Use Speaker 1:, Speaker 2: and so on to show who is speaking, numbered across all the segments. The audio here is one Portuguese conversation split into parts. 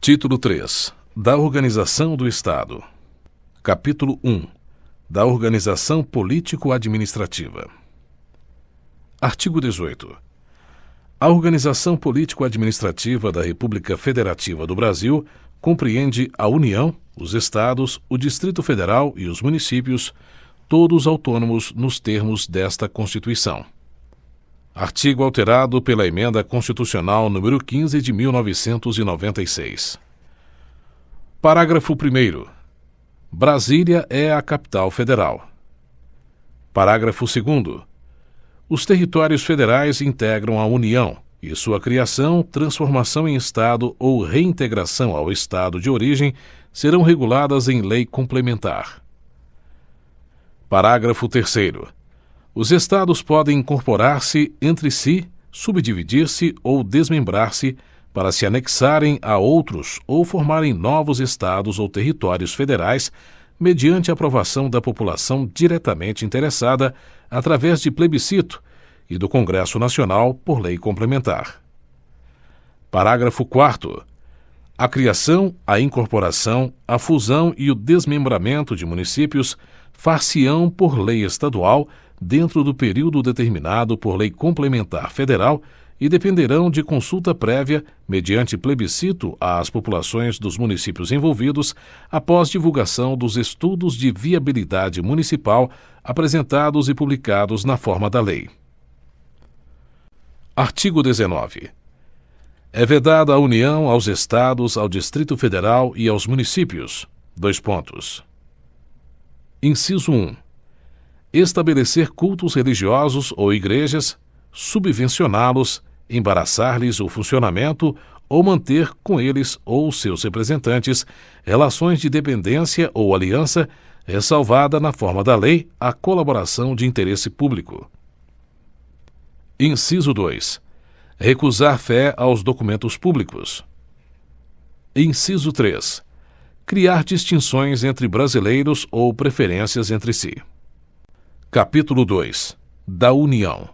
Speaker 1: Título 3. Da Organização do Estado. Capítulo 1. Da Organização Político-Administrativa. Artigo 18. A organização político-administrativa da República Federativa do Brasil compreende a União, os Estados, o Distrito Federal e os municípios, todos autônomos nos termos desta Constituição. Artigo alterado pela Emenda Constitucional nº 15 de 1996. Parágrafo 1º. Brasília é a capital federal. Parágrafo 2º. Os territórios federais integram a União, e sua criação, transformação em Estado ou reintegração ao Estado de origem serão reguladas em lei complementar. Parágrafo 3º. Os Estados podem incorporar-se entre si, subdividir-se ou desmembrar-se para se anexarem a outros ou formarem novos Estados ou territórios federais mediante aprovação da população diretamente interessada através de plebiscito e do Congresso Nacional por lei complementar. Parágrafo 4º. A criação, a incorporação, a fusão e o desmembramento de municípios far-se-ão por lei estadual dentro do período determinado por lei complementar federal e dependerão de consulta prévia, mediante plebiscito às populações dos municípios envolvidos, após divulgação dos estudos de viabilidade municipal apresentados e publicados na forma da lei. Artigo 19. É vedada a União aos Estados, ao Distrito Federal e aos municípios. Inciso 1. Estabelecer cultos religiosos ou igrejas, subvencioná-los, embaraçar-lhes o funcionamento ou manter com eles ou seus representantes relações de dependência ou aliança, ressalvada na forma da lei a colaboração de interesse público. Inciso 2. Recusar fé aos documentos públicos. Inciso 3. Criar distinções entre brasileiros ou preferências entre si. Capítulo 2. Da União.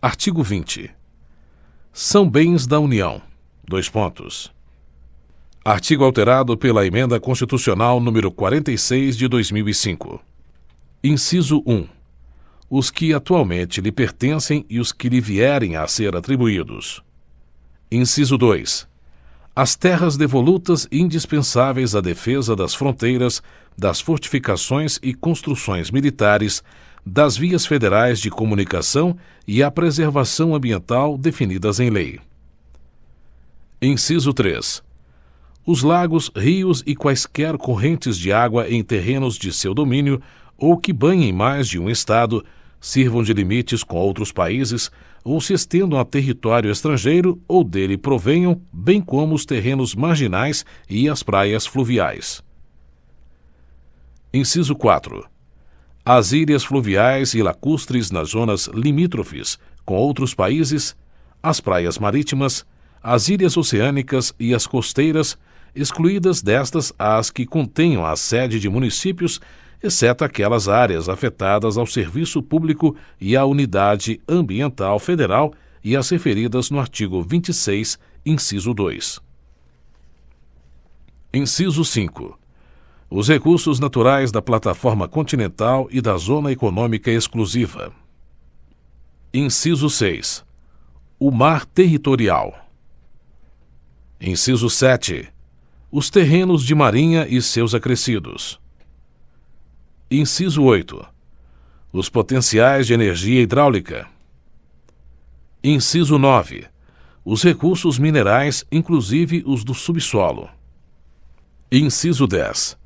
Speaker 1: Artigo 20. São bens da União. Artigo alterado pela Emenda Constitucional nº 46 de 2005. Inciso 1. Os que atualmente lhe pertencem e os que lhe vierem a ser atribuídos. Inciso 2. As terras devolutas indispensáveis à defesa das fronteiras, das fortificações e construções militares, das vias federais de comunicação e à preservação ambiental definidas em lei. Inciso 3. Os lagos, rios e quaisquer correntes de água em terrenos de seu domínio ou que banhem mais de um estado, sirvam de limites com outros países ou se estendam a território estrangeiro ou dele provenham, bem como os terrenos marginais e as praias fluviais. Inciso 4. As ilhas fluviais e lacustres nas zonas limítrofes com outros países, as praias marítimas, as ilhas oceânicas e as costeiras, excluídas destas as que contenham a sede de municípios, exceto aquelas áreas afetadas ao serviço público e à unidade ambiental federal e as referidas no artigo 26, inciso 2. Inciso 5. Os recursos naturais da plataforma continental e da zona econômica exclusiva. Inciso 6. O mar territorial. Inciso 7. Os terrenos de marinha e seus acrescidos. Inciso 8. Os potenciais de energia hidráulica. Inciso 9. Os recursos minerais, inclusive os do subsolo. Inciso 10.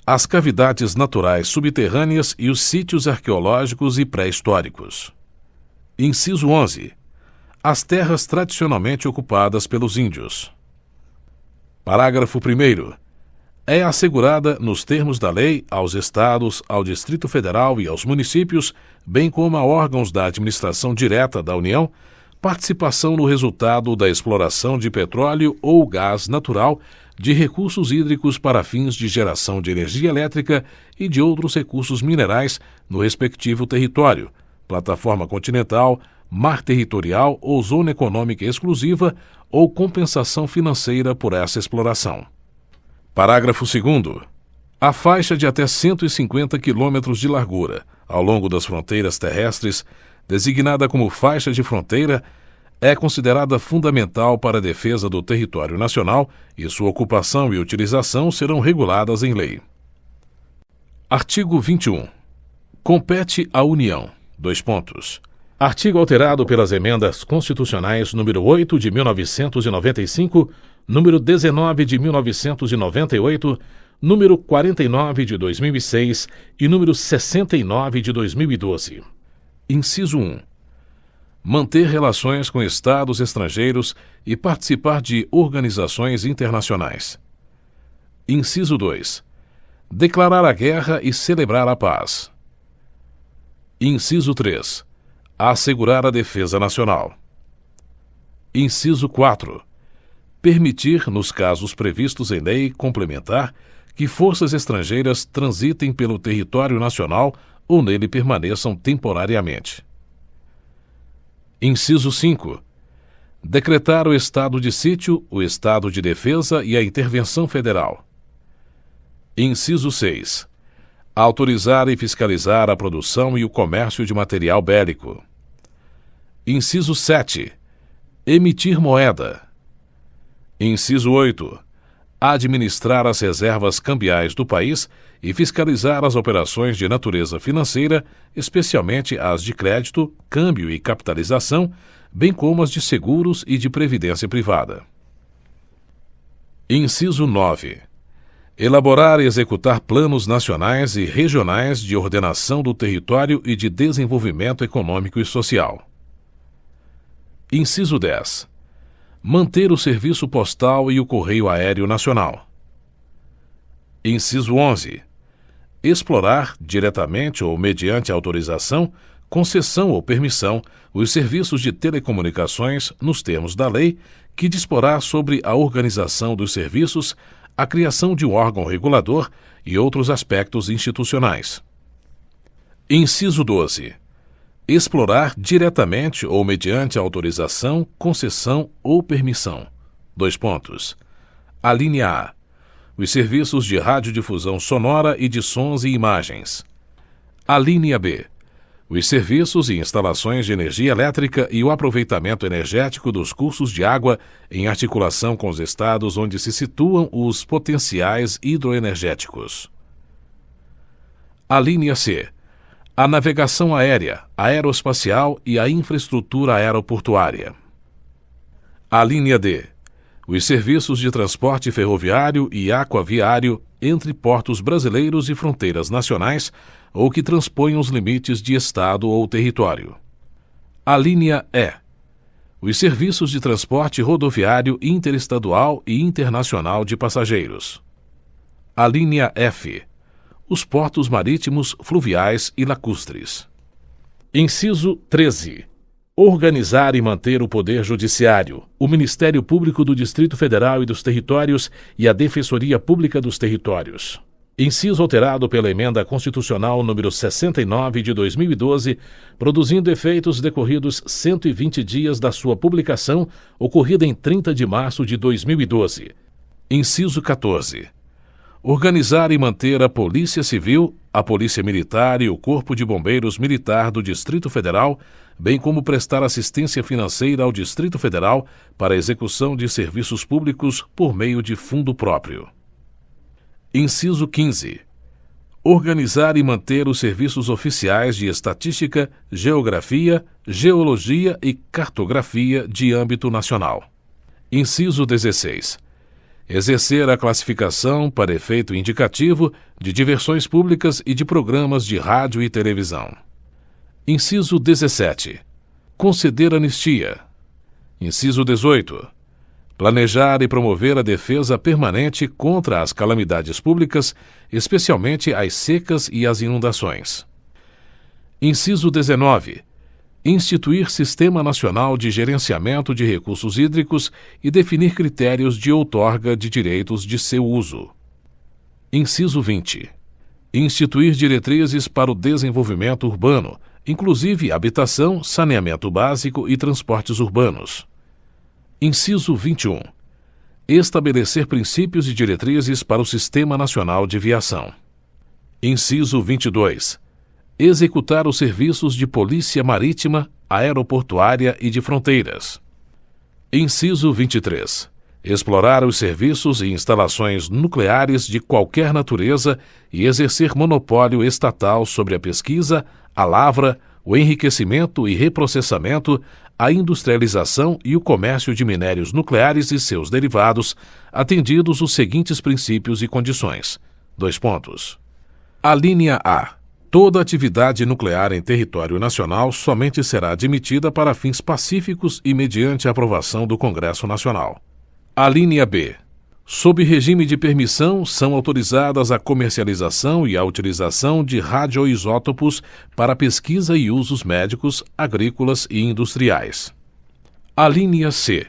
Speaker 1: As cavidades naturais subterrâneas e os sítios arqueológicos e pré-históricos. Inciso 11. As terras tradicionalmente ocupadas pelos índios. Parágrafo 1º. É assegurada, nos termos da lei, aos Estados, ao Distrito Federal e aos municípios, bem como a órgãos da administração direta da União, participação no resultado da exploração de petróleo ou gás natural, de recursos hídricos para fins de geração de energia elétrica e de outros recursos minerais no respectivo território, plataforma continental, mar territorial ou zona econômica exclusiva ou compensação financeira por essa exploração. Parágrafo 2º. A faixa de até 150 quilômetros de largura, ao longo das fronteiras terrestres, designada como faixa de fronteira, é considerada fundamental para a defesa do território nacional e sua ocupação e utilização serão reguladas em lei. Artigo 21. Compete à União. Artigo alterado pelas emendas constitucionais número 8 de 1995, número 19 de 1998, número 49 de 2006 e número 69 de 2012. Inciso 1. Manter relações com estados estrangeiros e participar de organizações internacionais. Inciso 2. Declarar a guerra e celebrar a paz. Inciso 3. Assegurar a defesa nacional. Inciso 4. Permitir, nos casos previstos em lei complementar, que forças estrangeiras transitem pelo território nacional ou nele permaneçam temporariamente. Inciso 5. Decretar o estado de sítio, o estado de defesa e a intervenção federal. Inciso 6. Autorizar e fiscalizar a produção e o comércio de material bélico. Inciso 7. Emitir moeda. Inciso 8. Administrar as reservas cambiais do país e fiscalizar as operações de natureza financeira, especialmente as de crédito, câmbio e capitalização, bem como as de seguros e de previdência privada. Inciso 9. Elaborar e executar planos nacionais e regionais de ordenação do território e de desenvolvimento econômico e social. Inciso 10. Manter o serviço postal e o correio aéreo nacional. Inciso 11. Explorar, diretamente ou mediante autorização, concessão ou permissão, os serviços de telecomunicações nos termos da lei, que disporá sobre a organização dos serviços, a criação de um órgão regulador e outros aspectos institucionais. Inciso 12. Explorar diretamente ou mediante autorização, concessão ou permissão. Alínea A. Os serviços de radiodifusão sonora e de sons e imagens. Alínea B. Os serviços e instalações de energia elétrica e o aproveitamento energético dos cursos de água em articulação com os estados onde se situam os potenciais hidroenergéticos. Alínea C. A navegação aérea, aeroespacial e a infraestrutura aeroportuária. Alínea D. Os serviços de transporte ferroviário e aquaviário entre portos brasileiros e fronteiras nacionais ou que transponham os limites de estado ou território. Alínea E. Os serviços de transporte rodoviário interestadual e internacional de passageiros. Alínea F. Os portos marítimos, fluviais e lacustres. Inciso 13. Organizar e manter o Poder Judiciário, o Ministério Público do Distrito Federal e dos Territórios e a Defensoria Pública dos Territórios. Inciso alterado pela Emenda Constitucional número 69 de 2012, produzindo efeitos decorridos 120 dias da sua publicação, ocorrida em 30 de março de 2012. Inciso 14. Organizar e manter a Polícia Civil, a Polícia Militar e o Corpo de Bombeiros Militar do Distrito Federal, bem como prestar assistência financeira ao Distrito Federal para a execução de serviços públicos por meio de fundo próprio. Inciso 15. Organizar e manter os serviços oficiais de estatística, geografia, geologia e cartografia de âmbito nacional. Inciso 16. Exercer a classificação, para efeito indicativo, de diversões públicas e de programas de rádio e televisão. Inciso 17. Conceder anistia. Inciso 18. Planejar e promover a defesa permanente contra as calamidades públicas, especialmente as secas e as inundações. Inciso 19. Instituir Sistema Nacional de Gerenciamento de Recursos Hídricos e definir critérios de outorga de direitos de seu uso. Inciso 20. Instituir diretrizes para o desenvolvimento urbano, inclusive habitação, saneamento básico e transportes urbanos. Inciso 21. Estabelecer princípios e diretrizes para o Sistema Nacional de Viação. Inciso 22. Executar os serviços de polícia marítima, aeroportuária e de fronteiras. Inciso 23. Explorar os serviços e instalações nucleares de qualquer natureza e exercer monopólio estatal sobre a pesquisa, a lavra, o enriquecimento e reprocessamento, a industrialização e o comércio de minérios nucleares e seus derivados, atendidos os seguintes princípios e condições. Dois pontos. Alínea A. Toda atividade nuclear em território nacional somente será admitida para fins pacíficos e mediante aprovação do Congresso Nacional. Alínea B. Sob regime de permissão, são autorizadas a comercialização e a utilização de radioisótopos para pesquisa e usos médicos, agrícolas e industriais. Alínea C.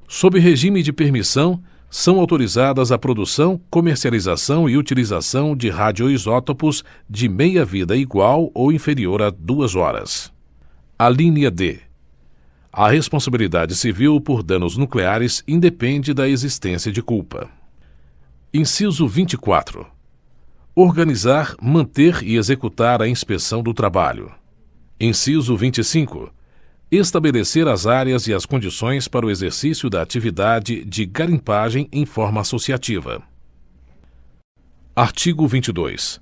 Speaker 1: Sob regime de permissão, são autorizadas a produção, comercialização e utilização de radioisótopos de meia-vida igual ou inferior a 2 horas. Alínea D. A responsabilidade civil por danos nucleares independe da existência de culpa. Inciso 24. Organizar, manter e executar a inspeção do trabalho. Inciso 25. Estabelecer as áreas e as condições para o exercício da atividade de garimpagem em forma associativa. Artigo 22.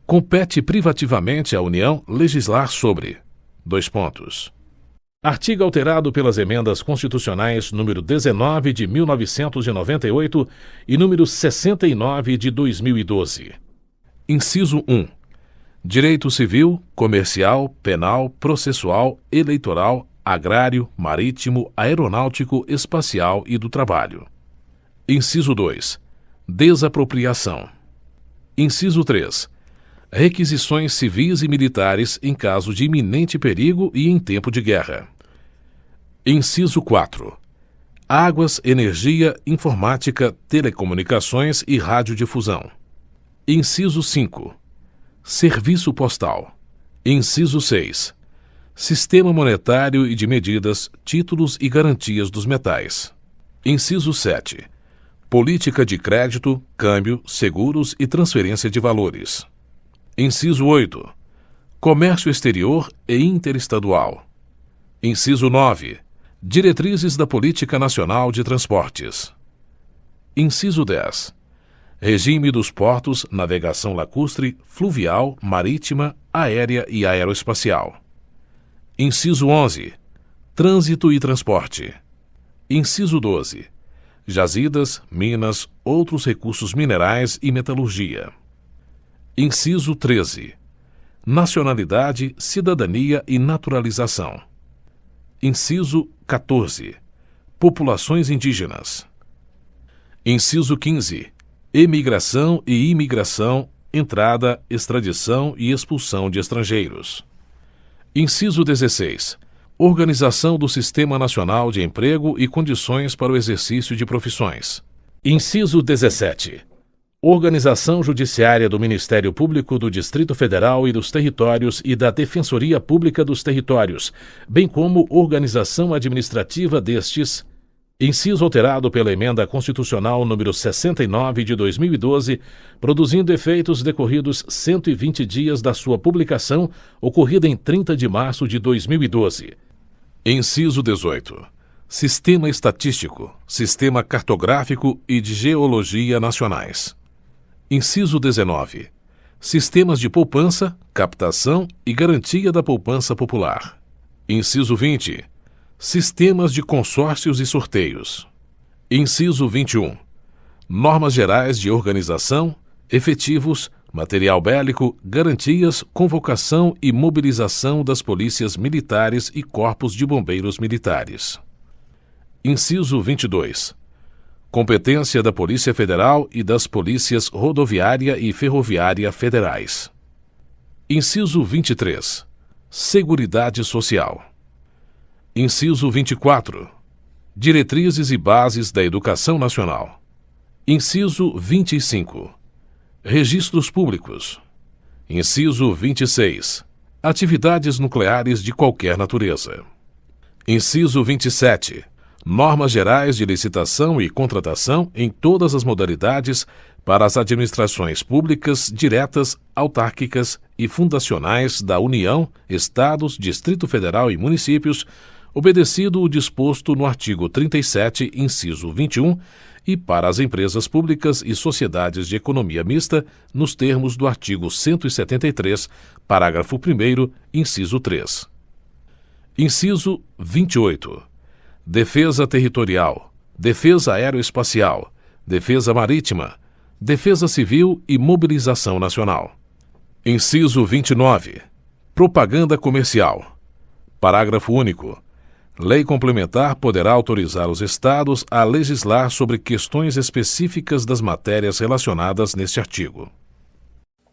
Speaker 1: Compete privativamente à União legislar sobre: dois pontos. Artigo alterado pelas emendas constitucionais número 19 de 1998 e número 69 de 2012. Inciso 1. Direito civil, comercial, penal, processual, eleitoral, agrário, marítimo, aeronáutico, espacial e do trabalho. Inciso 2. Desapropriação. Inciso 3. Requisições civis e militares em caso de iminente perigo e em tempo de guerra. Inciso 4. Águas, energia, informática, telecomunicações e radiodifusão. Inciso 5. Serviço postal. Inciso 6. Sistema monetário e de medidas, títulos e garantias dos metais. Inciso 7. Política de crédito, câmbio, seguros e transferência de valores. Inciso 8. Comércio exterior e interestadual. Inciso 9. Diretrizes da Política Nacional de Transportes. Inciso 10. Regime dos portos, navegação lacustre, fluvial, marítima, aérea e aeroespacial. Inciso 11. Trânsito e transporte. Inciso 12. Jazidas, minas, outros recursos minerais e metalurgia. Inciso 13. Nacionalidade, cidadania e naturalização. Inciso 14. Populações indígenas. Inciso 15. Emigração e imigração, entrada, extradição e expulsão de estrangeiros. Inciso 16. Organização do Sistema Nacional de Emprego e condições para o exercício de profissões. Inciso 17. Organização judiciária do Ministério Público do Distrito Federal e dos Territórios e da Defensoria Pública dos Territórios, bem como organização administrativa destes. Inciso alterado pela Emenda Constitucional número 69 de 2012, produzindo efeitos decorridos 120 dias da sua publicação, ocorrida em 30 de março de 2012. Inciso 18. Sistema Estatístico, Sistema Cartográfico e de Geologia Nacionais. Inciso 19. Sistemas de poupança, captação e garantia da poupança popular. Inciso 20. Sistemas de consórcios e sorteios. Inciso 21. Normas gerais de organização, efetivos, material bélico, garantias, convocação e mobilização das polícias militares e corpos de bombeiros militares. Inciso 22. Competência da Polícia Federal e das Polícias Rodoviária e Ferroviária Federais. Inciso 23. Seguridade Social. Inciso 24. Diretrizes e bases da Educação Nacional. Inciso 25. Registros públicos. Inciso 26. Atividades nucleares de qualquer natureza. Inciso 27. Normas gerais de licitação e contratação em todas as modalidades para as administrações públicas diretas, autárquicas e fundacionais da União, Estados, Distrito Federal e municípios, obedecido o disposto no artigo 37, inciso 21, e para as empresas públicas e sociedades de economia mista, nos termos do artigo 173, parágrafo 1º, inciso 3. Inciso 28. Defesa territorial, defesa aeroespacial, defesa marítima, defesa civil e mobilização nacional. Inciso 29. Propaganda comercial. Parágrafo único. Lei complementar poderá autorizar os Estados a legislar sobre questões específicas das matérias relacionadas neste artigo.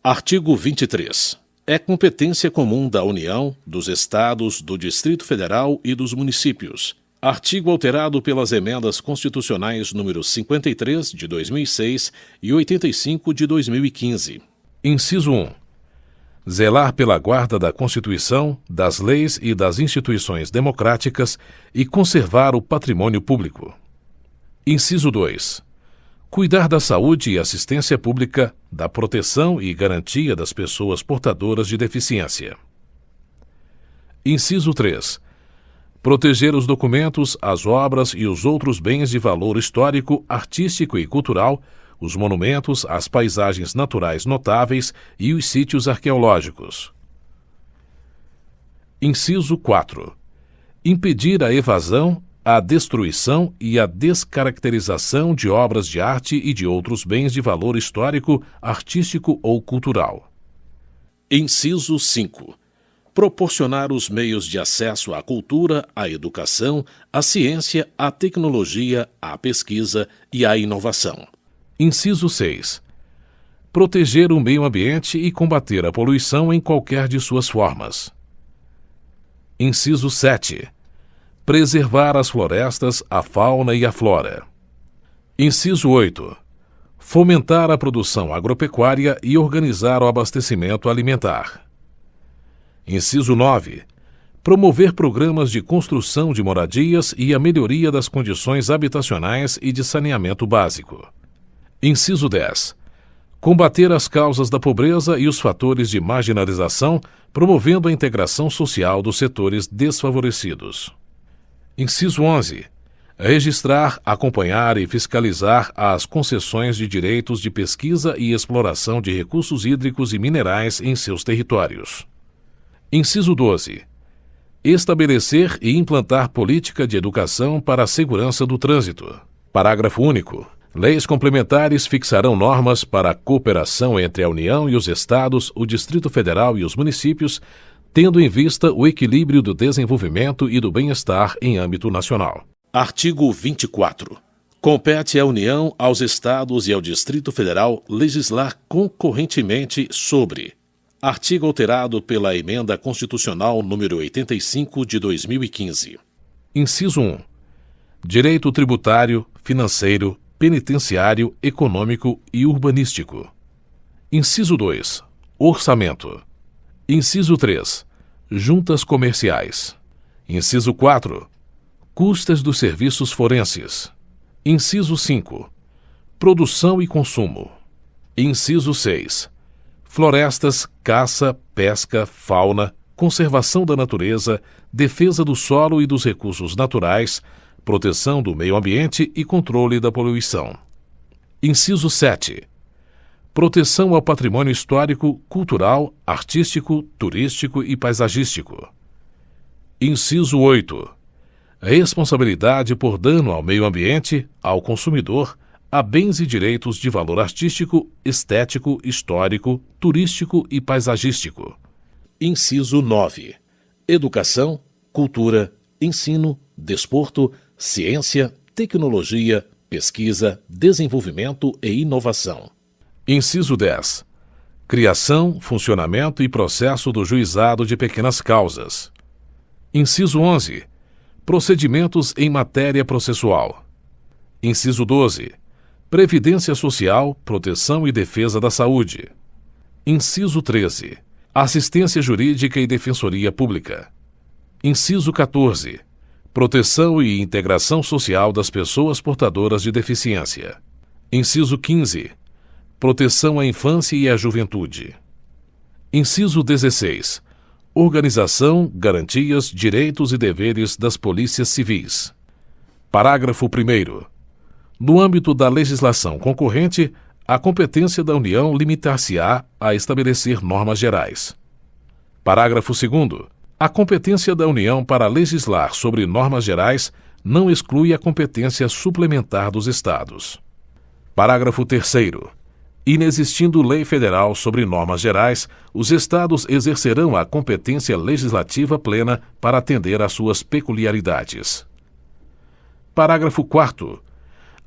Speaker 1: Artigo 23. É competência comum da União, dos Estados, do Distrito Federal e dos municípios. Artigo alterado pelas emendas constitucionais número 53, de 2006 e 85, de 2015. Inciso 1. Zelar pela guarda da Constituição, das leis e das instituições democráticas e conservar o patrimônio público. Inciso 2. Cuidar da saúde e assistência pública, da proteção e garantia das pessoas portadoras de deficiência. Inciso 3. Proteger os documentos, as obras e os outros bens de valor histórico, artístico e cultural, os monumentos, as paisagens naturais notáveis e os sítios arqueológicos. Inciso 4. Impedir a evasão, a destruição e a descaracterização de obras de arte e de outros bens de valor histórico, artístico ou cultural. Inciso 5. Proporcionar os meios de acesso à cultura, à educação, à ciência, à tecnologia, à pesquisa e à inovação. Inciso 6. Proteger o meio ambiente e combater a poluição em qualquer de suas formas. Inciso 7. Preservar as florestas, a fauna e a flora. Inciso 8. Fomentar a produção agropecuária e organizar o abastecimento alimentar. Inciso 9. Promover programas de construção de moradias e a melhoria das condições habitacionais e de saneamento básico. Inciso 10. Combater as causas da pobreza e os fatores de marginalização, promovendo a integração social dos setores desfavorecidos. Inciso 11. Registrar, acompanhar e fiscalizar as concessões de direitos de pesquisa e exploração de recursos hídricos e minerais em seus territórios. Inciso 12. Estabelecer e implantar política de educação para a segurança do trânsito. Parágrafo único. Leis complementares fixarão normas para a cooperação entre a União e os Estados, o Distrito Federal e os municípios, tendo em vista o equilíbrio do desenvolvimento e do bem-estar em âmbito nacional. Artigo 24. Compete à União, aos Estados e ao Distrito Federal legislar concorrentemente sobre: artigo alterado pela Emenda Constitucional número 85 de 2015. Inciso 1. Direito tributário, financeiro, penitenciário, econômico e urbanístico. Inciso 2. Orçamento. Inciso 3. Juntas comerciais. Inciso 4. Custas dos serviços forenses. Inciso 5. Produção e consumo. Inciso 6. Florestas, caça, pesca, fauna, conservação da natureza, defesa do solo e dos recursos naturais, proteção do meio ambiente e controle da poluição. Inciso 7. Proteção ao patrimônio histórico, cultural, artístico, turístico e paisagístico. Inciso 8. Responsabilidade por dano ao meio ambiente, ao consumidor, a bens e direitos de valor artístico, estético, histórico, turístico e paisagístico. Inciso 9. Educação, cultura, ensino, desporto, ciência, tecnologia, pesquisa, desenvolvimento e inovação. Inciso 10. Criação, funcionamento e processo do juizado de pequenas causas. Inciso 11. Procedimentos em matéria processual. Inciso 12. Previdência Social, proteção e defesa da saúde. Inciso 13. Assistência jurídica e defensoria pública. Inciso 14. Proteção e integração social das pessoas portadoras de deficiência. Inciso 15. Proteção à infância e à juventude. Inciso 16. Organização, garantias, direitos e deveres das polícias civis. Parágrafo 1º. No âmbito da legislação concorrente, a competência da União limitar-se-á a estabelecer normas gerais. Parágrafo 2º. A competência da União para legislar sobre normas gerais não exclui a competência suplementar dos Estados. Parágrafo 3º. Inexistindo lei federal sobre normas gerais, os Estados exercerão a competência legislativa plena para atender às suas peculiaridades. Parágrafo 4º.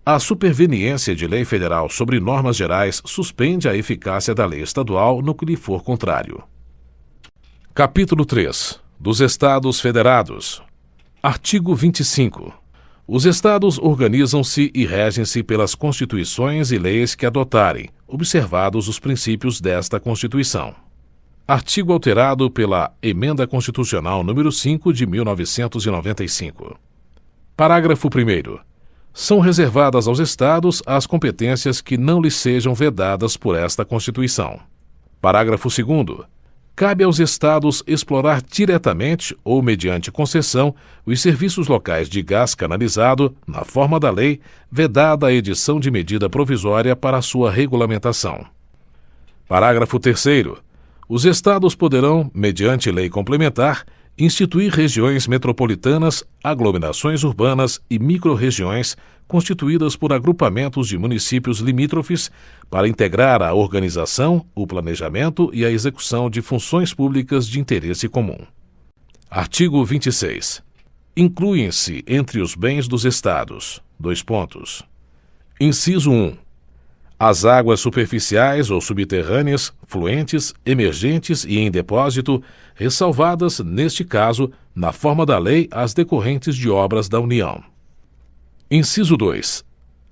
Speaker 1: A superveniência de lei federal sobre normas gerais suspende a eficácia da lei estadual no que lhe for contrário. Capítulo 3. Dos Estados Federados. Artigo 25. Os Estados organizam-se e regem-se pelas constituições e leis que adotarem, observados os princípios desta Constituição. Artigo alterado pela Emenda Constitucional número 5 de 1995. Parágrafo 1º. São reservadas aos Estados as competências que não lhes sejam vedadas por esta Constituição. Parágrafo 2º. Cabe aos Estados explorar diretamente ou mediante concessão os serviços locais de gás canalizado, na forma da lei, vedada a edição de medida provisória para sua regulamentação. Parágrafo 3º. Os Estados poderão, mediante lei complementar, instituir regiões metropolitanas, aglomerações urbanas e microrregiões constituídas por agrupamentos de municípios limítrofes para integrar a organização, o planejamento e a execução de funções públicas de interesse comum. Artigo 26. Incluem-se entre os bens dos Estados: Inciso 1. As águas superficiais ou subterrâneas, fluentes, emergentes e em depósito, ressalvadas, neste caso, na forma da lei, as decorrentes de obras da União. Inciso 2.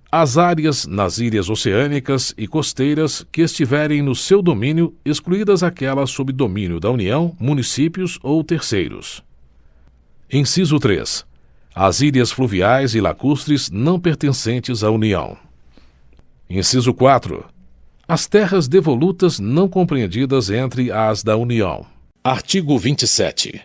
Speaker 1: As áreas nas ilhas oceânicas e costeiras que estiverem no seu domínio, excluídas aquelas sob domínio da União, municípios ou terceiros. Inciso 3. As ilhas fluviais e lacustres não pertencentes à União. Inciso 4. As terras devolutas não compreendidas entre as da União. Artigo 27.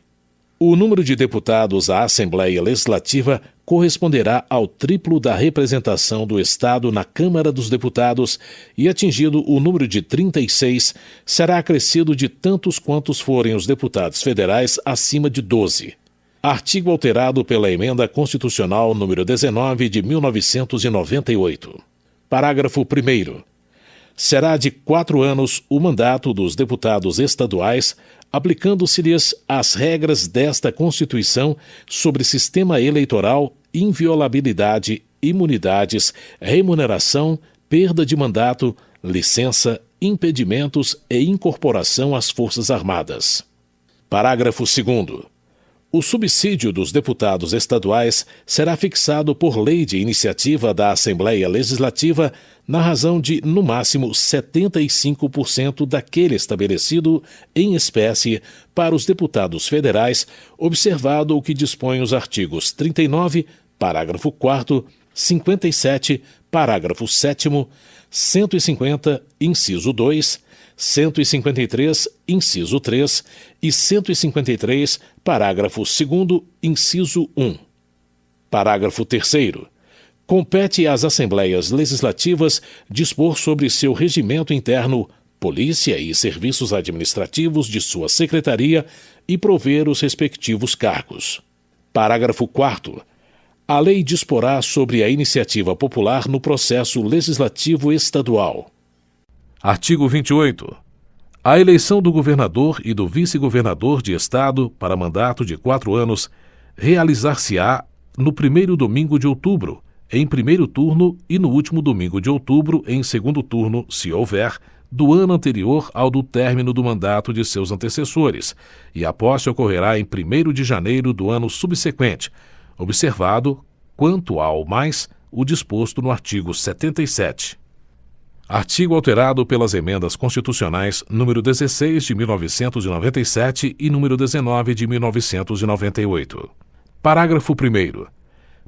Speaker 1: O número de deputados à Assembleia Legislativa corresponderá ao triplo da representação do Estado na Câmara dos Deputados e, atingido o número de 36, será acrescido de tantos quantos forem os deputados federais acima de 12. Artigo alterado pela Emenda Constitucional número 19 de 1998. Parágrafo 1º. Será de 4 anos o mandato dos deputados estaduais, aplicando-se-lhes as regras desta Constituição sobre sistema eleitoral, inviolabilidade, imunidades, remuneração, perda de mandato, licença, impedimentos e incorporação às Forças Armadas. Parágrafo 2º. O subsídio dos deputados estaduais será fixado por lei de iniciativa da Assembleia Legislativa na razão de, no máximo, 75% daquele estabelecido em espécie para os deputados federais, observado o que dispõem os artigos 39, parágrafo 4º, 57, parágrafo 7º, 150, inciso 2, 153, inciso 3 e 153, parágrafo 2º, inciso 1. Parágrafo 3º. Compete às Assembleias Legislativas dispor sobre seu regimento interno, polícia e serviços administrativos de sua secretaria e prover os respectivos cargos. Parágrafo 4º. A lei disporá sobre a iniciativa popular no processo legislativo estadual. Artigo 28. A eleição do governador e do vice-governador de Estado para mandato de 4 anos realizar-se-á no primeiro domingo de outubro, em primeiro turno, e no último domingo de outubro, em segundo turno, se houver, do ano anterior ao do término do mandato de seus antecessores, e a posse ocorrerá em 1º de janeiro do ano subsequente, observado, quanto ao mais, o disposto no artigo 77. Artigo alterado pelas emendas constitucionais número 16 de 1997 e número 19 de 1998. Parágrafo 1º.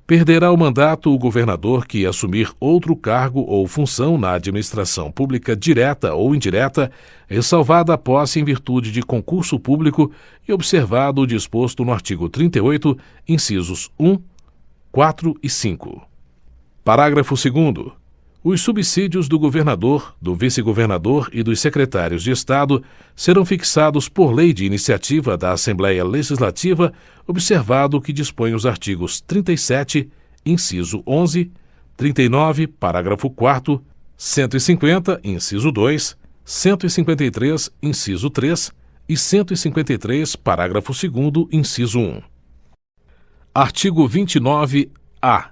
Speaker 1: Perderá o mandato o governador que assumir outro cargo ou função na administração pública direta ou indireta, ressalvada a posse em virtude de concurso público e observado o disposto no artigo 38, incisos 1, 4 e 5. Parágrafo 2º. Os subsídios do governador, do vice-governador e dos secretários de Estado serão fixados por lei de iniciativa da Assembleia Legislativa, observado o que dispõe os artigos 37, inciso 11, 39, parágrafo 4º, 150, inciso 2, 153, inciso 3 e 153, parágrafo 2º, inciso 1. Artigo 29-A.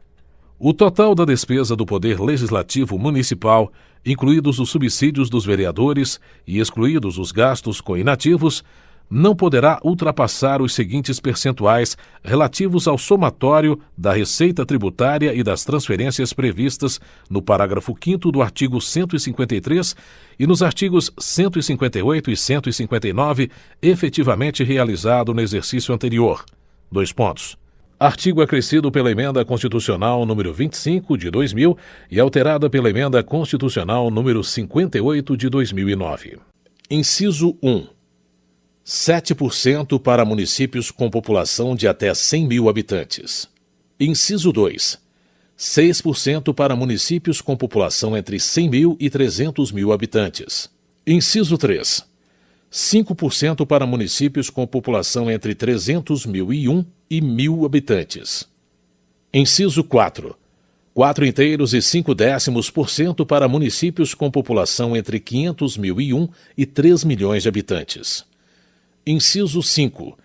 Speaker 1: O total da despesa do Poder Legislativo Municipal, incluídos os subsídios dos vereadores e excluídos os gastos com inativos, não poderá ultrapassar os seguintes percentuais relativos ao somatório da receita tributária e das transferências previstas no parágrafo 5º do artigo 153 e nos artigos 158 e 159, efetivamente realizado no exercício anterior. Dois pontos. Artigo acrescido pela Emenda Constitucional número 25 de 2000 e alterada pela Emenda Constitucional número 58 de 2009. Inciso 1. 7% para municípios com população de até 100 mil habitantes. Inciso 2. 6% para municípios com população entre 100 mil e 300 mil habitantes. Inciso 3. 5% para municípios com população entre 300.001 e 1.000 habitantes. Inciso 4. 4 e 5 décimos% para municípios com população entre 500.001 e 3 milhões de habitantes. Inciso 5.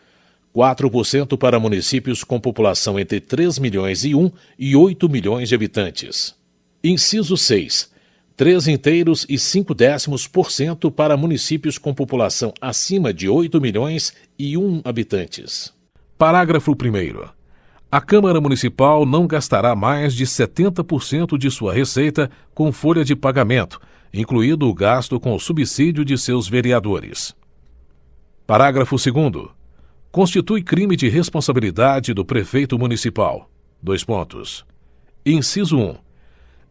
Speaker 1: 4% para municípios com população entre 3 milhões e 1 e 8 milhões de habitantes. Inciso 6. 3 e 5 décimos% para municípios com população acima de 8 milhões e 1 habitantes. Parágrafo 1º. A Câmara Municipal não gastará mais de 70% de sua receita com folha de pagamento, incluído o gasto com o subsídio de seus vereadores. Parágrafo 2º. Constitui crime de responsabilidade do prefeito municipal. Dois pontos. Inciso 1.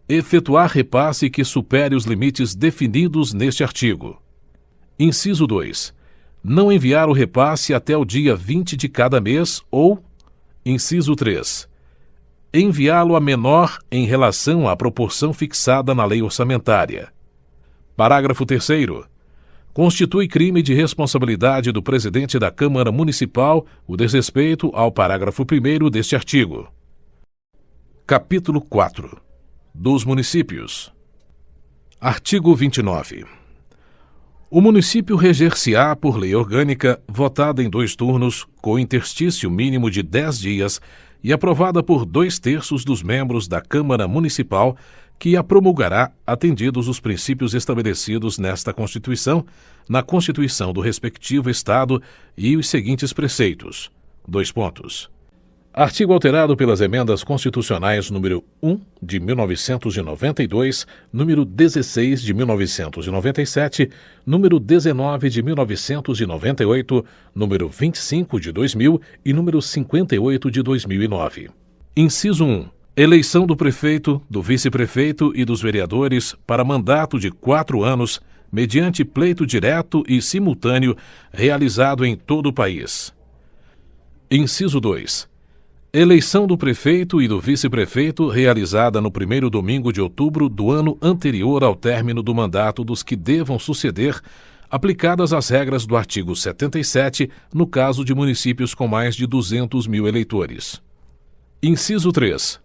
Speaker 1: Efetuar repasse que supere os limites definidos neste artigo. Inciso 2. Não enviar o repasse até o dia 20 de cada mês ou, inciso 3, enviá-lo a menor em relação à proporção fixada na lei orçamentária. Parágrafo 3º. Constitui crime de responsabilidade do presidente da Câmara Municipal o desrespeito ao parágrafo 1º deste artigo. Capítulo 4. Dos municípios. Artigo 29. O município reger-se-á por lei orgânica, votada em 2 turnos, com interstício mínimo de 10 dias e aprovada por 2/3 dos membros da Câmara Municipal, que a promulgará atendidos os princípios estabelecidos nesta Constituição, na Constituição do respectivo Estado e os seguintes preceitos. Dois pontos. Artigo alterado pelas emendas constitucionais número 1 de 1992, número 16 de 1997, número 19 de 1998, número 25 de 2000 e número 58 de 2009. Inciso 1. Eleição do prefeito, do vice-prefeito e dos vereadores para mandato de 4 anos, mediante pleito direto e simultâneo realizado em todo o país. Inciso 2. Eleição do prefeito e do vice-prefeito realizada no 1º domingo de outubro do ano anterior ao término do mandato dos que devam suceder, aplicadas as regras do artigo 77, no caso de municípios com mais de 200 mil eleitores. Inciso 3.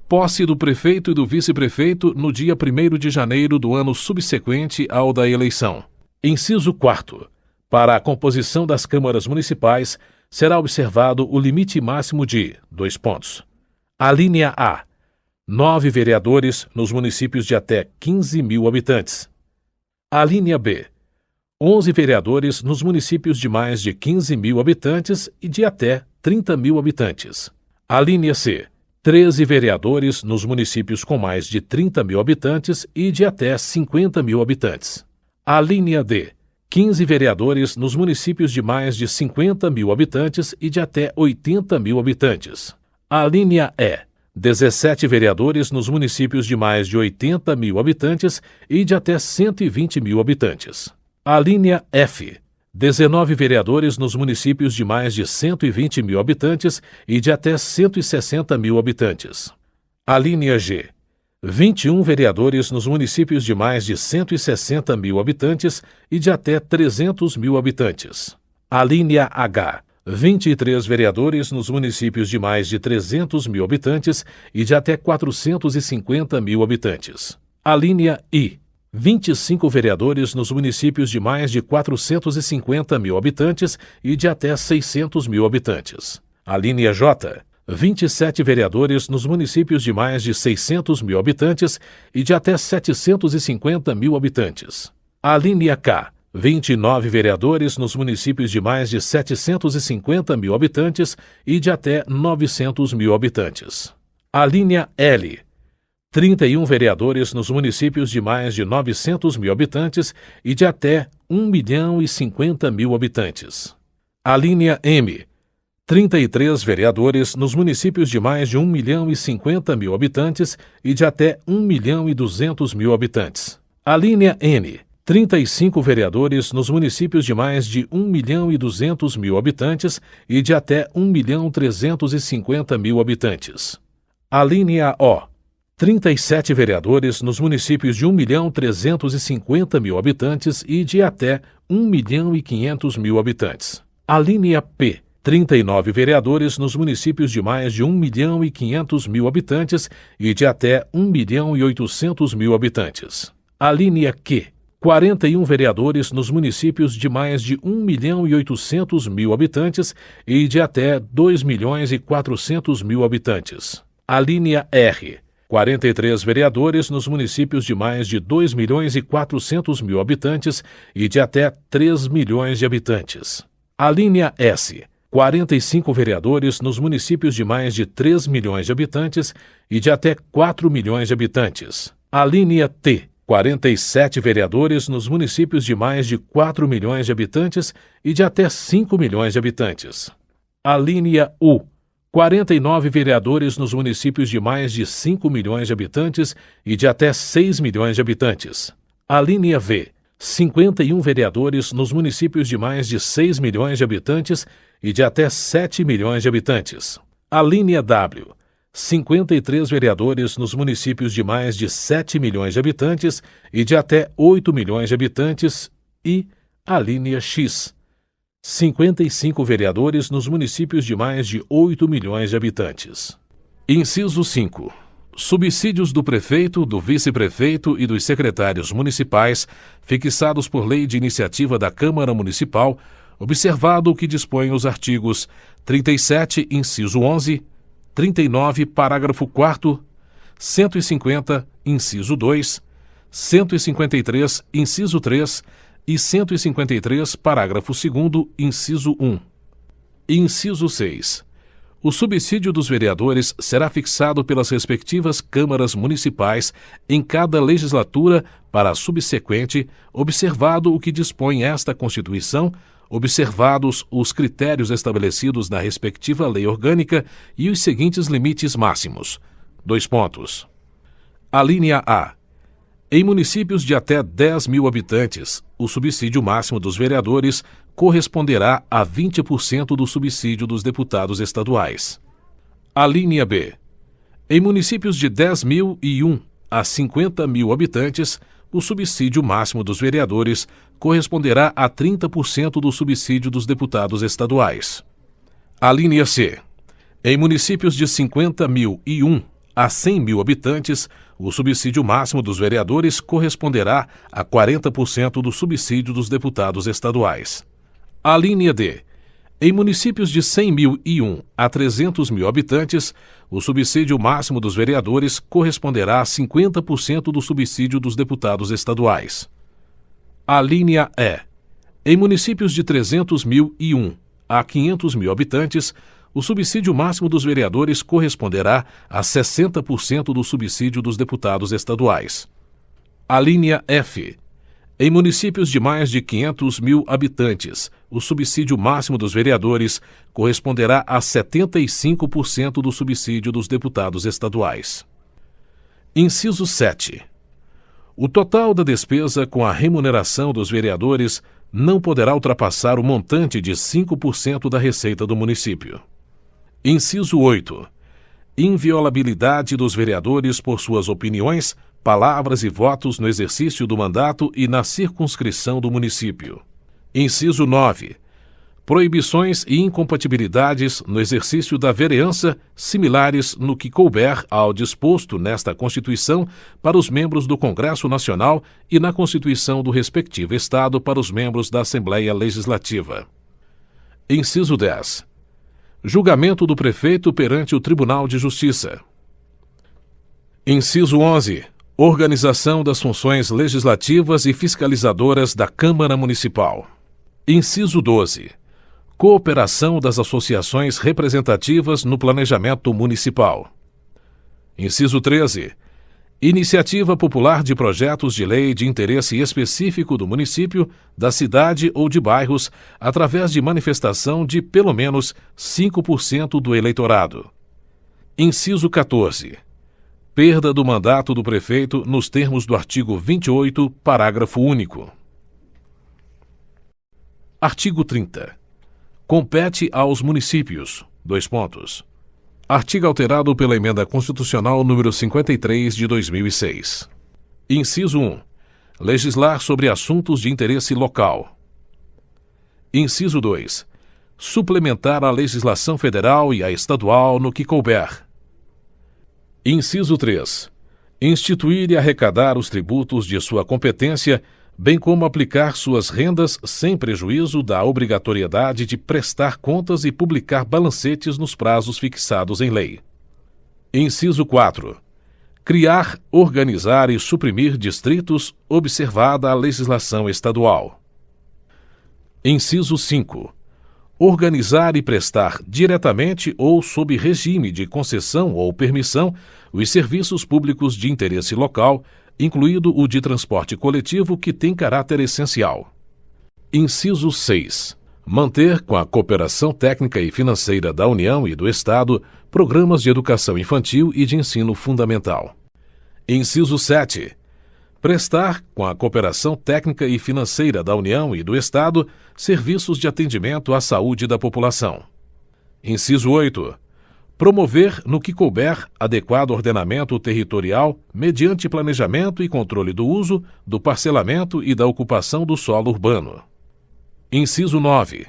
Speaker 1: Posse do prefeito e do vice-prefeito no dia 1º de janeiro do ano subsequente ao da eleição. Inciso 4. Para a composição das câmaras municipais, será observado o limite máximo de, 2 pontos. Alínea A. 9 vereadores nos municípios de até 15 mil habitantes. Alínea B. 11 vereadores nos municípios de mais de 15 mil habitantes e de até 30 mil habitantes. Alínea C. 13 vereadores nos municípios com mais de 30 mil habitantes e de até 50 mil habitantes. Alínea D. 15 vereadores nos municípios de mais de 50 mil habitantes e de até 80 mil habitantes. Alínea E. 17 vereadores nos municípios de mais de 80 mil habitantes e de até 120 mil habitantes. Alínea F. 19 vereadores nos municípios de mais de 120 mil habitantes e de até 160 mil habitantes. Alínea G. 21 vereadores nos municípios de mais de 160 mil habitantes e de até 300 mil habitantes. Alínea H. 23 vereadores nos municípios de mais de 300 mil habitantes e de até 450 mil habitantes. Alínea I. 25 vereadores nos municípios de mais de 450 mil habitantes e de até 600 mil habitantes. Alínea J. 27 vereadores nos municípios de mais de 600 mil habitantes e de até 750 mil habitantes. Alínea K. 29 vereadores nos municípios de mais de 750 mil habitantes e de até 900 mil habitantes. Alínea L. 31 vereadores nos municípios de mais de 900 mil habitantes e de até 1.050.000 habitantes. Alínea M. 33 vereadores nos municípios de mais de 1.050.000 habitantes e de até 1.200.000 habitantes. Alínea N. 35 vereadores nos municípios de mais de 1.200.000 habitantes e de até 1.350.000 habitantes. Alínea O. 37 vereadores nos municípios de 1.350.000 habitantes e de até 1.500.000 habitantes. Alínea P. 39 vereadores nos municípios de mais de 1.500.000 habitantes e de até 1.800.000 habitantes. Alínea Q. 41 vereadores nos municípios de mais de 1.800.000 habitantes e de até 2.400.000 habitantes. Alínea R. 43 vereadores nos municípios de mais de 2.400.000 habitantes e de até 3 milhões de habitantes. Alínea S. 45 vereadores nos municípios de mais de 3 milhões de habitantes e de até 4 milhões de habitantes. Alínea T. 47 vereadores nos municípios de mais de 4 milhões de habitantes e de até 5 milhões de habitantes. Alínea U. 49 vereadores nos municípios de mais de 5 milhões de habitantes e de até 6 milhões de habitantes. Alínea V. 51 vereadores nos municípios de mais de 6 milhões de habitantes e de até 7 milhões de habitantes. Alínea W. 53 vereadores nos municípios de mais de 7 milhões de habitantes e de até 8 milhões de habitantes e alínea X. 55 vereadores nos municípios de mais de 8 milhões de habitantes. Inciso 5. Subsídios do prefeito, do vice-prefeito e dos secretários municipais, fixados por lei de iniciativa da Câmara Municipal, observado o que dispõem os artigos 37, inciso 11, 39, parágrafo 4º, 150, inciso 2, 153, inciso 3 e 153, parágrafo 2º, inciso 1. Inciso 6. O subsídio dos vereadores será fixado pelas respectivas câmaras municipais em cada legislatura para a subsequente, observado o que dispõe esta Constituição, observados os critérios estabelecidos na respectiva lei orgânica e os seguintes limites máximos. Alínea A. Em municípios de até 10 mil habitantes, o subsídio máximo dos vereadores corresponderá a 20% do subsídio dos deputados estaduais. Alínea B. Em municípios de 10.001 a 50 mil habitantes, o subsídio máximo dos vereadores corresponderá a 30% do subsídio dos deputados estaduais. Alínea C. Em municípios de 50.001 a 100 mil habitantes, o subsídio máximo dos vereadores corresponderá a 40% do subsídio dos deputados estaduais. Alínea D. Em municípios de 100.001 a 300 mil habitantes, o subsídio máximo dos vereadores corresponderá a 50% do subsídio dos deputados estaduais. Alínea E. Em municípios de 300.001 a 500 mil habitantes, o subsídio máximo dos vereadores corresponderá a 60% do subsídio dos deputados estaduais. Alínea F. Em municípios de mais de 500 mil habitantes, o subsídio máximo dos vereadores corresponderá a 75% do subsídio dos deputados estaduais. Inciso 7. O total da despesa com a remuneração dos vereadores não poderá ultrapassar o montante de 5% da receita do município. Inciso 8. Inviolabilidade dos vereadores por suas opiniões, palavras e votos no exercício do mandato e na circunscrição do município. Inciso 9. Proibições e incompatibilidades no exercício da vereança, similares no que couber ao disposto nesta Constituição para os membros do Congresso Nacional e na Constituição do respectivo Estado para os membros da Assembleia Legislativa. Inciso 10. Julgamento do prefeito perante o Tribunal de Justiça. Inciso 11. Organização das funções legislativas e fiscalizadoras da Câmara Municipal. Inciso 12. Cooperação das associações representativas no planejamento municipal. Inciso 13. Iniciativa popular de projetos de lei de interesse específico do município, da cidade ou de bairros, através de manifestação de pelo menos 5% do eleitorado. Inciso 14. Perda do mandato do prefeito nos termos do artigo 28, parágrafo único. Artigo 30. Compete aos municípios. Artigo alterado pela Emenda Constitucional número 53 de 2006. Inciso 1. Legislar sobre assuntos de interesse local. Inciso 2. Suplementar a legislação federal e a estadual no que couber. Inciso 3. Instituir e arrecadar os tributos de sua competência, bem como aplicar suas rendas sem prejuízo da obrigatoriedade de prestar contas e publicar balancetes nos prazos fixados em lei. Inciso 4. Criar, organizar e suprimir distritos, observada a legislação estadual. Inciso 5. Organizar e prestar diretamente ou sob regime de concessão ou permissão os serviços públicos de interesse local, incluído o de transporte coletivo que tem caráter essencial. Inciso 6. Manter, com a cooperação técnica e financeira da União e do Estado, programas de educação infantil e de ensino fundamental. Inciso 7. Prestar, com a cooperação técnica e financeira da União e do Estado, serviços de atendimento à saúde da população. Inciso 8. Promover, no que couber, adequado ordenamento territorial mediante planejamento e controle do uso, do parcelamento e da ocupação do solo urbano. Inciso 9.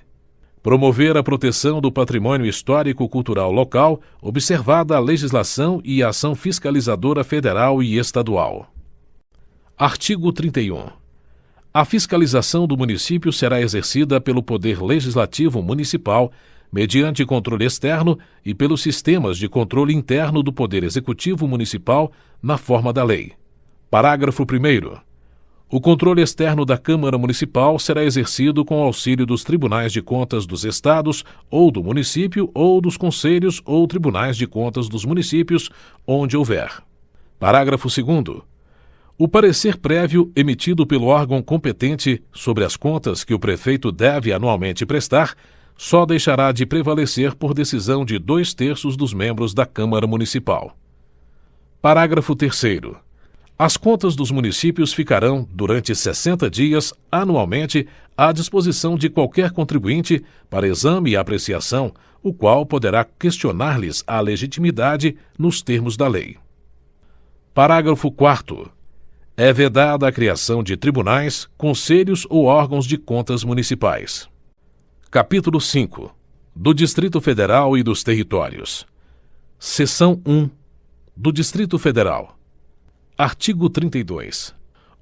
Speaker 1: Promover a proteção do patrimônio histórico-cultural local, observada a legislação e a ação fiscalizadora federal e estadual. Artigo 31. A fiscalização do município será exercida pelo Poder Legislativo Municipal, mediante controle externo e pelos sistemas de controle interno do Poder Executivo Municipal, na forma da lei. Parágrafo 1º. O controle externo da Câmara Municipal será exercido com auxílio dos tribunais de contas dos estados ou do município ou dos conselhos ou tribunais de contas dos municípios, onde houver. Parágrafo 2º. O parecer prévio emitido pelo órgão competente sobre as contas que o prefeito deve anualmente prestar só deixará de prevalecer por decisão de 2/3 dos membros da Câmara Municipal. Parágrafo 3º. As contas dos municípios ficarão, durante 60 dias, anualmente, à disposição de qualquer contribuinte para exame e apreciação, o qual poderá questionar-lhes a legitimidade nos termos da lei. Parágrafo 4º. É vedada a criação de tribunais, conselhos ou órgãos de contas municipais. Capítulo 5. Do Distrito Federal e dos Territórios. Seção 1. Do Distrito Federal. Artigo 32.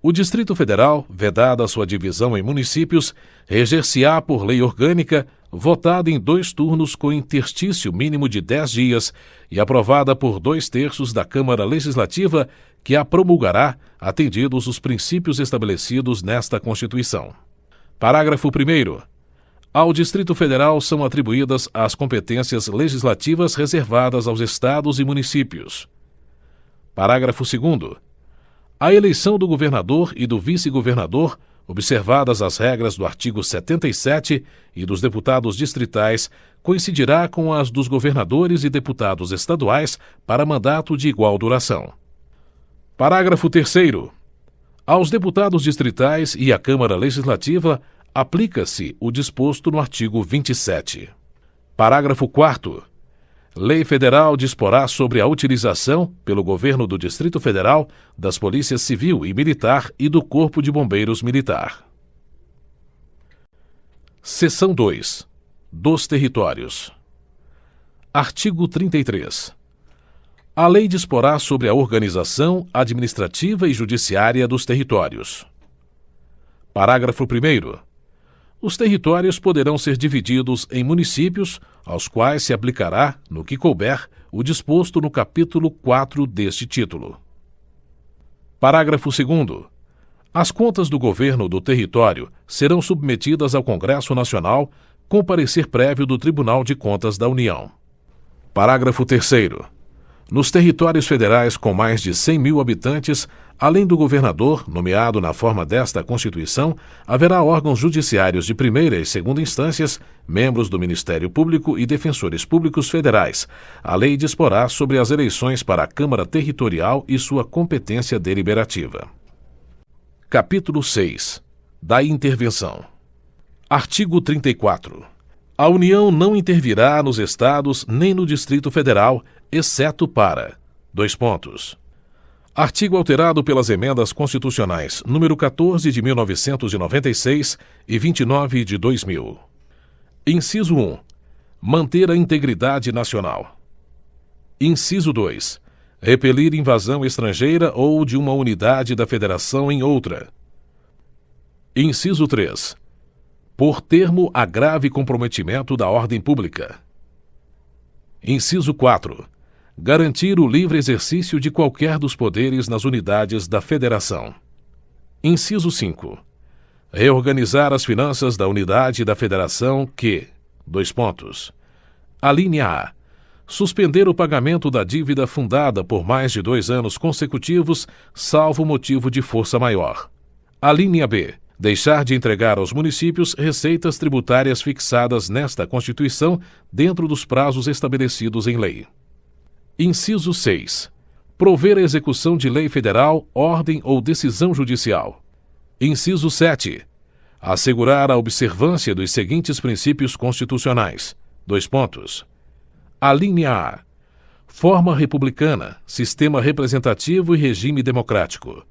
Speaker 1: O Distrito Federal, vedada a sua divisão em municípios, reger-se-á por lei orgânica, votada em 2 turnos com interstício mínimo de 10 dias e aprovada por 2/3 da Câmara Legislativa, que a promulgará, atendidos os princípios estabelecidos nesta Constituição. Parágrafo 1º. Ao Distrito Federal são atribuídas as competências legislativas reservadas aos estados e municípios. Parágrafo 2º. A eleição do governador e do vice-governador, observadas as regras do artigo 77, e dos deputados distritais, coincidirá com as dos governadores e deputados estaduais para mandato de igual duração. Parágrafo 3º. Aos deputados distritais e à Câmara Legislativa aplica-se o disposto no artigo 27. Parágrafo 4º. Lei Federal disporá sobre a utilização, pelo Governo do Distrito Federal, das Polícias Civil e Militar e do Corpo de Bombeiros Militar. Seção 2. Dos Territórios. Artigo 33. A lei disporá sobre a organização administrativa e judiciária dos territórios. Parágrafo 1º. Os territórios poderão ser divididos em municípios, aos quais se aplicará, no que couber, o disposto no capítulo 4 deste título. Parágrafo 2º. As contas do governo do território serão submetidas ao Congresso Nacional, com parecer prévio do Tribunal de Contas da União. Parágrafo 3º. Nos territórios federais com mais de 100 mil habitantes, além do governador, nomeado na forma desta Constituição, haverá órgãos judiciários de primeira e segunda instâncias, membros do Ministério Público e defensores públicos federais. A lei disporá sobre as eleições para a Câmara Territorial e sua competência deliberativa. Capítulo 6. Da intervenção. Artigo 34. A União não intervirá nos estados nem no Distrito Federal, exceto para: Artigo alterado pelas emendas constitucionais número 14 de 1996 e 29 de 2000. Inciso 1. Manter a integridade nacional. Inciso 2. Repelir invasão estrangeira ou de uma unidade da Federação em outra. Inciso 3. Por termo a grave comprometimento da ordem pública. Inciso 4. Garantir o livre exercício de qualquer dos poderes nas unidades da Federação. Inciso 5. Reorganizar as finanças da unidade da Federação que: Alínea A. Suspender o pagamento da dívida fundada por mais de 2 anos consecutivos, salvo motivo de força maior. Alínea B. Deixar de entregar aos municípios receitas tributárias fixadas nesta Constituição dentro dos prazos estabelecidos em lei. Inciso 6. Prover a execução de lei federal, ordem ou decisão judicial. Inciso 7. Assegurar a observância dos seguintes princípios constitucionais. Alínea A. Forma republicana, sistema representativo e regime democrático.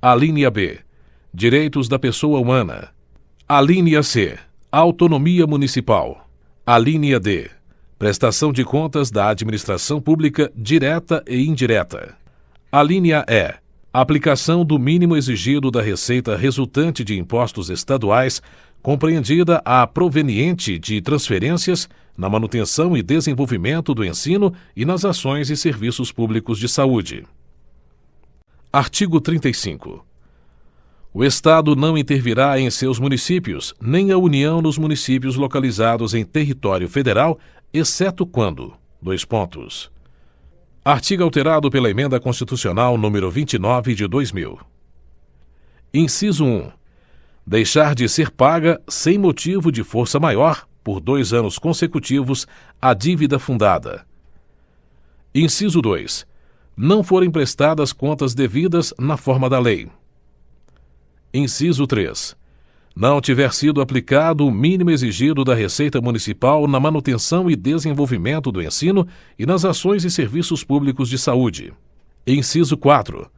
Speaker 1: Alínea B. Direitos da pessoa humana. Alínea C. Autonomia municipal. Alínea D. Prestação de contas da administração pública direta e indireta. Alínea E. Aplicação do mínimo exigido da receita resultante de impostos estaduais, compreendida a proveniente de transferências, na manutenção e desenvolvimento do ensino e nas ações e serviços públicos de saúde. Artigo 35. O Estado não intervirá em seus municípios, nem a União nos municípios localizados em território federal, exceto quando: Artigo alterado pela Emenda Constitucional número 29 de 2000. Inciso 1. Deixar de ser paga, sem motivo de força maior, por 2 anos consecutivos, a dívida fundada. Inciso 2. Não forem prestadas contas devidas na forma da lei. Inciso 3. Não tiver sido aplicado o mínimo exigido da Receita Municipal na manutenção e desenvolvimento do ensino e nas ações e serviços públicos de saúde. Inciso 4.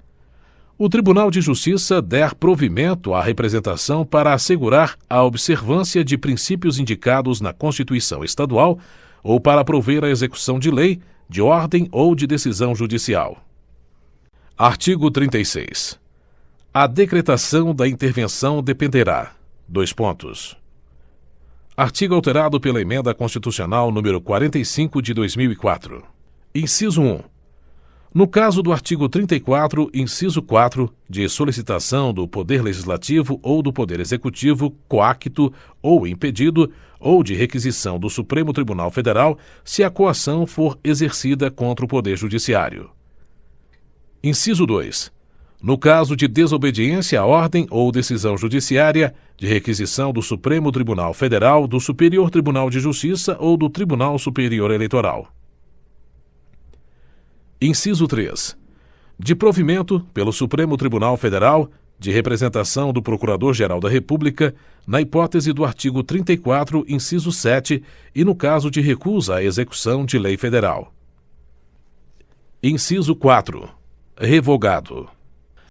Speaker 1: O Tribunal de Justiça der provimento à representação para assegurar a observância de princípios indicados na Constituição Estadual ou para prover a execução de lei, de ordem ou de decisão judicial. Artigo 36. A decretação da intervenção dependerá: Artigo alterado pela Emenda Constitucional número 45 de 2004. Inciso 1. No caso do artigo 34, inciso 4, de solicitação do Poder Legislativo ou do Poder Executivo, coacto ou impedido, ou de requisição do Supremo Tribunal Federal, se a coação for exercida contra o Poder Judiciário. Inciso 2. No caso de desobediência à ordem ou decisão judiciária, de requisição do Supremo Tribunal Federal, do Superior Tribunal de Justiça ou do Tribunal Superior Eleitoral. Inciso 3. De provimento, pelo Supremo Tribunal Federal, de representação do Procurador-Geral da República, na hipótese do artigo 34, inciso 7, e no caso de recusa à execução de lei federal. Inciso 4. Revogado.